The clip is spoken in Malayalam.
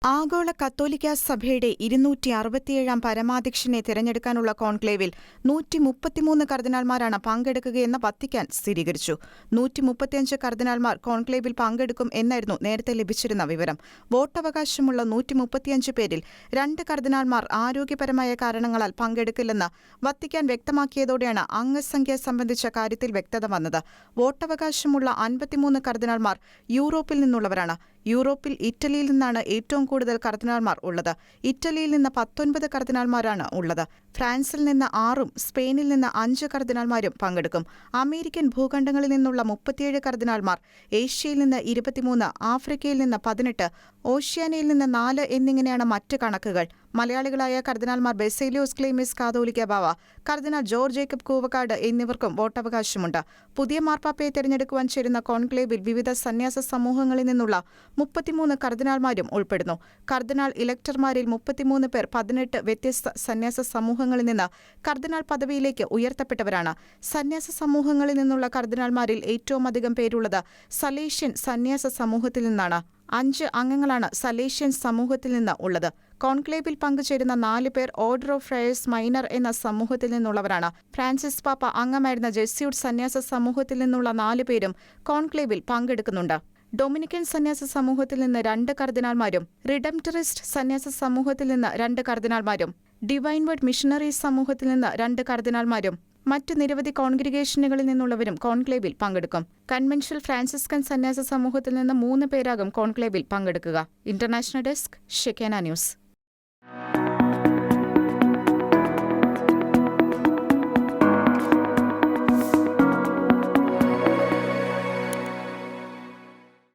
ആഗോള കത്തോലിക്കാ സഭയുടെ 267-ാം പരമാധ്യക്ഷനെ തിരഞ്ഞെടുക്കാനുള്ള കോൺക്ലേവിൽ 133 കർദിനാൾമാരാണ് പങ്കെടുക്കുകയെന്ന് വത്തിക്കാൻ സ്ഥിരീകരിച്ചു. 135 കർദിനാൾമാർ കോൺക്ലേവിൽ പങ്കെടുക്കും എന്നായിരുന്നു നേരത്തെ ലഭിച്ചിരുന്ന വിവരം. വോട്ടവകാശമുള്ള 135 പേരിൽ 2 കർദിനാൾമാർ ആരോഗ്യപരമായ കാരണങ്ങളാൽ പങ്കെടുക്കില്ലെന്ന് വത്തിക്കാൻ വ്യക്തമാക്കിയതോടെയാണ് അംഗസംഖ്യ സംബന്ധിച്ച കാര്യത്തിൽ വ്യക്തത വന്നത്. വോട്ടവകാശമുള്ള 53 കർദിനാൾമാർ യൂറോപ്പിൽ നിന്നുള്ളവരാണ്. യൂറോപ്പിൽ ഇറ്റലിയിൽ നിന്നാണ് ഏറ്റവും കൂടുതൽ കർദിനാൾമാർ ഉള്ളത്. ഇറ്റലിയിൽ നിന്ന് 19 കർദിനാൾമാരാണ് ഉള്ളത്. ഫ്രാൻസിൽ നിന്ന് 6-ഉം സ്പെയിനിൽ നിന്ന് 5 കർദിനാൾമാരും പങ്കെടുക്കും. അമേരിക്കൻ ഭൂഖണ്ഡങ്ങളിൽ നിന്നുള്ള 37 കർദിനാൾമാർ, ഏഷ്യയിൽ നിന്ന് 23, ആഫ്രിക്കയിൽ നിന്ന് 18, ഓഷ്യാനയിൽ നിന്ന് 4 എന്നിങ്ങനെയാണ് മറ്റ് കണക്കുകൾ. മലയാളികളായ കർദിനാൾമാർ ബസേലിയോസ് ക്ലീമീസ് കാതോലിക്ക ബാവ, കർദിനാൾ ജോർജ് ജേക്കബ് കൂവക്കാട് എന്നിവർക്കും വോട്ടവകാശമുണ്ട്. പുതിയ മാർപ്പാപ്പയെ തിരഞ്ഞെടുക്കുവാൻ ചേരുന്ന കോൺക്ലേവിൽ വിവിധ സന്യാസ സമൂഹങ്ങളിൽ നിന്നുള്ള 33 കർദിനാൾമാരും ഉൾപ്പെടുന്നു. കർദിനാൾ ഇലക്ടർമാരിൽ 33 പേർ 18 വ്യത്യസ്ത സന്യാസ സമൂഹങ്ങളിൽ നിന്ന് കർദിനാൾ പദവിയിലേക്ക് ഉയർത്തപ്പെട്ടവരാണ്. സന്യാസ സമൂഹങ്ങളിൽ നിന്നുള്ള കർദിനാൾമാരിൽ ഏറ്റവും അധികം പേരുള്ളത് സലേഷ്യൻ സന്യാസ സമൂഹത്തിൽ നിന്നാണ്. 5 അംഗങ്ങളാണ് സലേഷ്യൻ സമൂഹത്തിൽ നിന്ന് ഉള്ളത്. കോൺക്ലേവിൽ പങ്കുചേരുന്ന 4 പേർ ഓർഡർ ഓഫ് ഫ്രയേഴ്സ് മൈനർ എന്ന സമൂഹത്തിൽ നിന്നുള്ളവരാണ്. ഫ്രാൻസിസ് പാപ്പ അംഗമായിരുന്ന ജെസ്യൂട്ട് സന്യാസ സമൂഹത്തിൽ നിന്നുള്ള 4 പേരും കോൺക്ലേവിൽ പങ്കെടുക്കുന്നുണ്ട്. ഡൊമിനിക്കൻ സന്യാസ സമൂഹത്തിൽ നിന്ന് 2 കർദിനാൾമാരും, റിഡംപ്റ്ററിസ്റ്റ് സന്യാസ സമൂഹത്തിൽ നിന്ന് 2 കർദിനാൾമാരും, ഡിവൈൻ വേർഡ് മിഷണറീസ് സമൂഹത്തിൽ നിന്ന് 2 കർദിനാൾമാരും മറ്റ് നിരവധി കോൺഗ്രിഗേഷനുകളിൽ നിന്നുള്ളവരും കോൺക്ലേവിൽ പങ്കെടുക്കും. കൺവെൻഷണൽ ഫ്രാൻസിസ്കൻ സന്യാസ സമൂഹത്തിൽ നിന്ന് 3 പേരാകും കോൺക്ലേവിൽ പങ്കെടുക്കുക. International desk, Shekinah news.